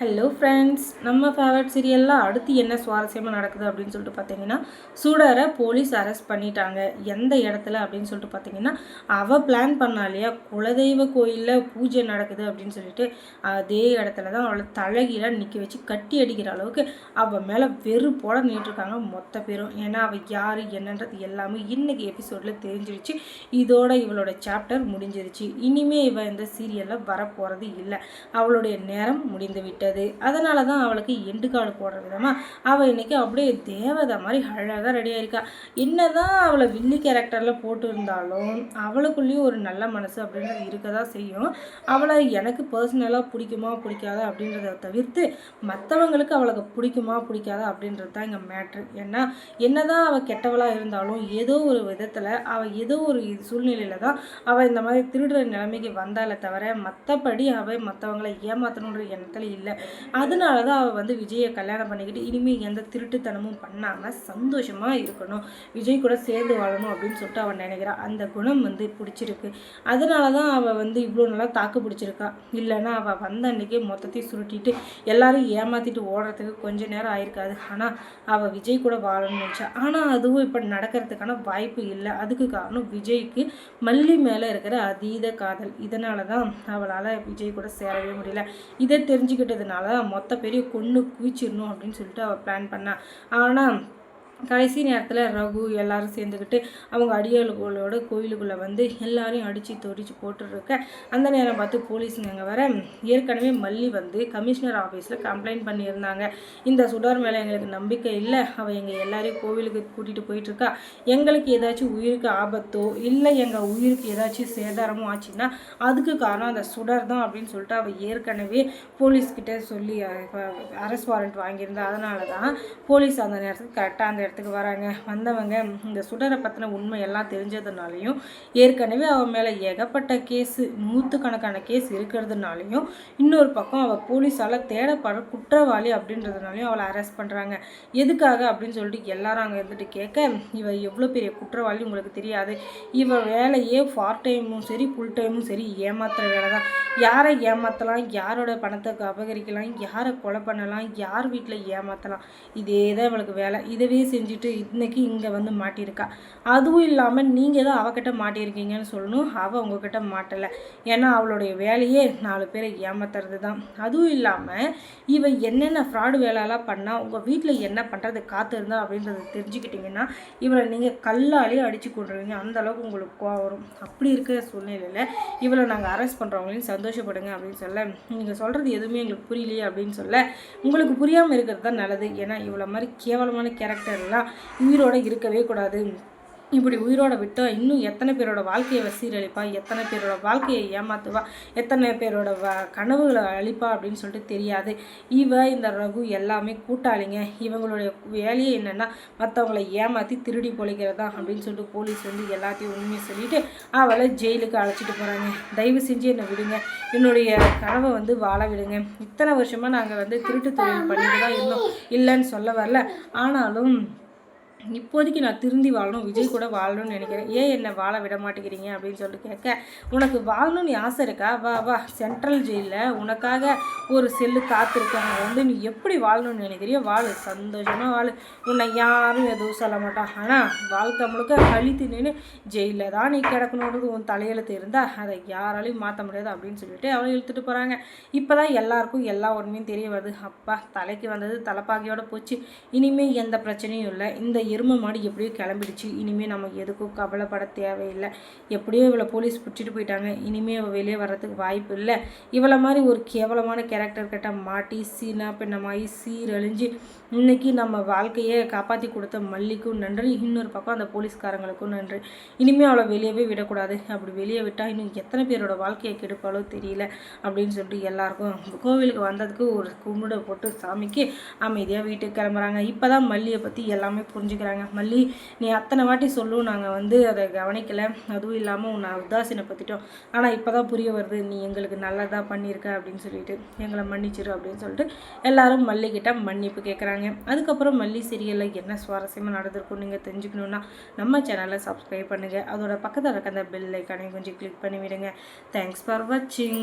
Hello friends, நம்ம favourite சீரியலில் அடுத்து என்ன சுவாரஸ்யமாக நடக்குது அப்படின்னு சொல்லிட்டு பார்த்தீங்கன்னா, சுடரை போலீஸ் அரெஸ்ட் பண்ணிட்டாங்க. எந்த இடத்துல அப்படின்னு சொல்லிட்டு பார்த்தீங்கன்னா, அவள் பிளான் பண்ணா இல்லையா, குலதெய்வ கோயிலில் பூஜை நடக்குது அப்படின்னு சொல்லிட்டு அதே இடத்துல தான் அவளை தலைகீழாக நிற்க வச்சு கட்டி அடிக்கிற அளவுக்கு அவள் மேலே வெறுப்போட நின்றுருக்காங்க மொத்த பேரும். ஏன்னா அவள் யார் என்னன்றது எல்லாமே இன்றைக்கி எபிசோடில் தெரிஞ்சிருச்சு. இதோட இவளோட சாப்டர் முடிஞ்சிருச்சு. இனிமே இவள் இந்த சீரியலில் வரப்போகிறது இல்லை. அவளுடைய நேரம் முடிந்து விட்டது. அதனால தான் அவளுக்கு எண்டு கார்டு போடுற விதமாக அவள் இன்னைக்கு அப்படியே தேவதை மாதிரி அழகாக ரெடியாக இருக்கா. என்னதான் அவளை வில்லி கேரக்டரில் போட்டு இருந்தாலும் அவளுக்குள்ளேயும் ஒரு நல்ல மனசு அப்படின்றது இருக்க தான் செய்யும். அவளை எனக்கு பர்சனலாக பிடிக்குமா பிடிக்காதா அப்படின்றத தவிர்த்து மற்றவங்களுக்கு அவளுக்கு பிடிக்குமா பிடிக்காதா அப்படின்றது தான் இங்கே மேட்ரு. ஏன்னா என்னதான் அவள் கெட்டவளாக இருந்தாலும் ஏதோ ஒரு விதத்தில் அவள் ஏதோ ஒரு சூழ்நிலையில் தான் அவள் இந்த மாதிரி திருடுற நிலைமைக்கு வந்தாலே தவிர மற்றபடி அவள் மற்றவங்களை ஏமாற்றணுன்ற எண்ணத்தில் இல்லை. அதனால தான் அவள் விஜயை கல்யாணம் பண்ணிக்கிட்டு இனிமேல் எந்த திருட்டுத்தனமும் பண்ணாமல் சந்தோஷமாக இருக்கணும், விஜய் கூட சேர்ந்து வாழணும் அப்படின்னு சொல்லிட்டு அவள் நினைக்கிறாள். அந்த குணம் பிடிச்சிருக்கு. அதனால தான் அவள் இவ்வளோ நல்லா தாக்கு பிடிச்சிருக்கா. இல்லைன்னா அவள் வந்த அன்றைக்கே மொத்தத்தையும் சுருட்டிட்டு எல்லாரும் ஏமாற்றிட்டு ஓடுறதுக்கு கொஞ்சம் நேரம் ஆயிருக்காது. ஆனால் அவள் விஜய் கூட வாழணும்னு நினச்சா. ஆனால் அதுவும் இப்போ நடக்கிறதுக்கான வாய்ப்பு இல்லை. அதுக்கு காரணம் விஜய்க்கு மல்லி மேலே இருக்கிற அதீத காதல். இதனால தான் அவளால் விஜய் கூட சேரவே முடியல. இதை தெரிஞ்சுக்கிட்டதுனால மொத்த பெரிய கொன்று குவிச்சிடணும் அப்படின்னு சொல்லிட்டு அவள் பிளான் பண்ணா. ஆனால் கடைசி நேரத்தில் ரகு எல்லாரும் சேர்ந்துக்கிட்டு அவங்க அடியாளுகளோட கோயிலுக்குள்ளே எல்லாரையும் அடித்து தொடிச்சு போட்டுருக்க அந்த நேரம் பார்த்து போலீஸுங்க அங்கே வர ஏற்கனவே மல்லி கமிஷனர் ஆஃபீஸில் கம்ப்ளைண்ட் பண்ணியிருந்தாங்க. இந்த சுடர் மேலே எங்களுக்கு நம்பிக்கை இல்லை, அவள் எங்கள் எல்லாரையும் கோவிலுக்கு கூட்டிகிட்டு போயிட்டுருக்கா, எங்களுக்கு ஏதாச்சும் உயிருக்கு ஆபத்தோ இல்லை எங்கள் உயிருக்கு ஏதாச்சும் சேதாரமோ ஆச்சுன்னா அதுக்கு காரணம் அந்த சுடர் தான் அப்படின்னு சொல்லிட்டு அவள் ஏற்கனவே போலீஸ்கிட்ட சொல்லி அரெஸ்ட் வாரண்ட் வாங்கியிருந்தா. அதனால தான் போலீஸ் அந்த நேரத்துக்கு கரெக்டாக அந்த இடத்துக்கு வராங்க. வந்தவங்க இந்த சுடரை பற்றின உண்மை எல்லாம் தெரிஞ்சதுனாலையும் ஏற்கனவே அவன் மேலே ஏகப்பட்ட கேஸு நூற்றுக்கணக்கான கேஸ் இருக்கிறதுனாலையும் இன்னொரு பக்கம் அவள் போலீஸால் தேடப்படுற குற்றவாளி அப்படின்றதுனாலையும் அவளை அரெஸ்ட் பண்ணுறாங்க. எதுக்காக அப்படின்னு சொல்லிட்டு எல்லாரும் அங்கே இருந்துட்டு கேட்க, இவள் எவ்வளோ பெரிய குற்றவாளி உங்களுக்கு தெரியாது, இவள் வேலையே பார்ட் டைமும் சரி ஃபுல் டைமும் சரி ஏமாத்துகிற வேலை தான். யாரை ஏமாற்றலாம், யாரோட பணத்தை அபகரிக்கலாம், யாரை கொலை பண்ணலாம், யார் வீட்டில் ஏமாற்றலாம், இதே தான் இவளுக்கு வேலை. இதவே செஞ்சுட்டு இன்னைக்கு இங்கே மாட்டியிருக்கா. அதுவும் இல்லாமல் நீங்கள் தான் அவகிட்ட மாட்டியிருக்கீங்கன்னு சொல்லணும். அவள் உங்ககிட்ட மாட்டலை. ஏன்னா அவளுடைய வேலையே 4 பேரை ஏமாத்துறது தான். அதுவும் இல்லாமல் இவள் என்னென்ன ஃப்ராடு வேலையெல்லாம் பண்ணால் உங்கள் வீட்டில் என்ன பண்ணுறது காத்து இருந்தா அப்படின்றத தெரிஞ்சுக்கிட்டிங்கன்னா இவளை நீங்கள் கல்லாலே அடித்து கொண்டுருவீங்க. அந்தளவுக்கு உங்களுக்கு கோவம் வரும். அப்படி இருக்கிற சூழ்நிலையில் இவளை நாங்கள் அரெஸ்ட் பண்ணுறவங்களையும் சந்தோஷப்படுங்க அப்படின்னு சொல்ல, நீங்கள் சொல்கிறது எதுவுமே எங்களுக்கு புரியலையே அப்படின்னு சொல்ல, உங்களுக்கு புரியாமல் இருக்கிறது தான் நல்லது. ஏன்னா இவ்வளோ மாதிரி கேவலமான கேரக்டர்லாம் உயிரோட இருக்கவே கூடாது. இப்படி உயிரோட விட்டால் இன்னும் எத்தனை பேரோட வாழ்க்கையை சீரழிப்பா, எத்தனை பேரோட வாழ்க்கையை ஏமாற்றுவா, எத்தனை பேரோட கனவுகளை அழிப்பா அப்படின்னு சொல்லிட்டு தெரியாது. இந்த ரகு எல்லாமே கூட்டாளிங்க. இவங்களுடைய வேலையே என்னென்னா மற்றவங்களை ஏமாற்றி திருடி பொழைக்கிறதா அப்படின்னு சொல்லிட்டு போலீஸ் எல்லாத்தையும் உண்மையை சொல்லிவிட்டு அவளை ஜெயிலுக்கு அழைச்சிட்டு போகிறாங்க. தயவு செஞ்சு என்னை விடுங்க, என்னுடைய கனவை வாழ விடுங்க. இத்தனை வருஷமாக நாங்கள் திருட்டு தொழில் பண்ணிட்டு தான் இருந்தோம், இல்லைன்னு சொல்ல வரல. ஆனாலும் இப்போதைக்கு நான் திருந்தி வாழணும், விஜய் கூட வாழணும்னு நினைக்கிறேன். ஏன் என்னை வாழ விட மாட்டேங்கிறீங்க அப்படின்னு சொல்லிட்டு கேட்க, உனக்கு வாழணும்னு ஆசை இருக்கா, வா வா சென்ட்ரல் ஜெயிலில் உனக்காக ஒரு செல்லு காத்திருக்காங்க, நீ எப்படி வாழணும்னு நினைக்கிறியோ வாழு, சந்தோஷமாக வாழு, உன்னை யாரும் எதுவும் சொல்ல மாட்டான். ஆனால் வாழ்க்கை முழுக்க கழித்து நின்று ஜெயிலில் தான் நீ கிடக்கணுன்றது உன் தலையெழுத்து இருந்தால் அதை யாராலையும் மாற்ற முடியாது அப்படின்னு சொல்லிட்டு அவளை இழுத்துட்டு போகிறாங்க. இப்போ தான் எல்லாருக்கும் எல்லா உண்மையும் தெரிய வருது. அப்பா தலைக்கு வந்தது தலைப்பாகையோட போச்சு, இனிமேல் எந்த பிரச்சனையும் இல்லை. இந்த எருமை மாடு எப்படியோ கிளம்பிடுச்சு, இனிமேல் நம்ம எதுக்கும் கவலைப்பட தேவையில்லை. எப்படியோ இவளை போலீஸ் பிடிச்சிட்டு போயிட்டாங்க, இனிமேல் அவள் வெளியே வர்றதுக்கு வாய்ப்பு இல்லை. இவளை மாதிரி ஒரு கேவலமான கேரக்டர் கிட்ட மாட்டி சீனா பின்னமாகி சீரழிஞ்சு இன்றைக்கி நம்ம வாழ்க்கையை காப்பாற்றி கொடுத்த மல்லிக்கும் நன்றி, இன்னொரு பக்கம் அந்த போலீஸ்காரங்களுக்கும் நன்றி. இனிமேல் அவளை வெளியவே விடக்கூடாது. அப்படி வெளியே விட்டால் இன்னும் எத்தனை பேரோட வாழ்க்கையை கெடுப்பாலோ தெரியல அப்படின்னு சொல்லிட்டு எல்லாருக்கும் கோவிலுக்கு வந்ததுக்கு ஒரு கும்பிட போட்டு சாமிக்கு அமைதியாக வீட்டுக்கு கிளம்புறாங்க. இப்போ தான் மல்லியை பற்றி எல்லாமே புரிஞ்சுக்கிறாங்க. மல்லி, நீ அத்தனை வாட்டி சொல்லும் நாங்கள் அதை கவனிக்கலை, அதுவும் இல்லாமல் உன்னை உதாசீனப்படுத்திட்டோம், ஆனால் இப்போ தான் புரிய வருது நீ எங்களுக்கு நல்லதாக பண்ணியிருக்க அப்படின்னு சொல்லிட்டு எங்களை மன்னிச்சிரு அப்படின்னு சொல்லிட்டு எல்லாரும் மல்லிக்கிட்ட மன்னிப்பு கேட்குறாங்க. அதுக்கப்புறம் மல்லி சீரியலில் என்ன சுவாரஸ்யமாக நடந்திருக்கும் நீங்கள் தெரிஞ்சுக்கணுன்னா நம்ம சேனலை சப்ஸ்கிரைப் பண்ணுங்கள். அதோட பக்கத்தில் இருக்க அந்த பெல் ஐக்கானையும் கொஞ்சம் கிளிக் பண்ணி விடுங்க. தேங்க்ஸ் ஃபார் வாட்சிங்.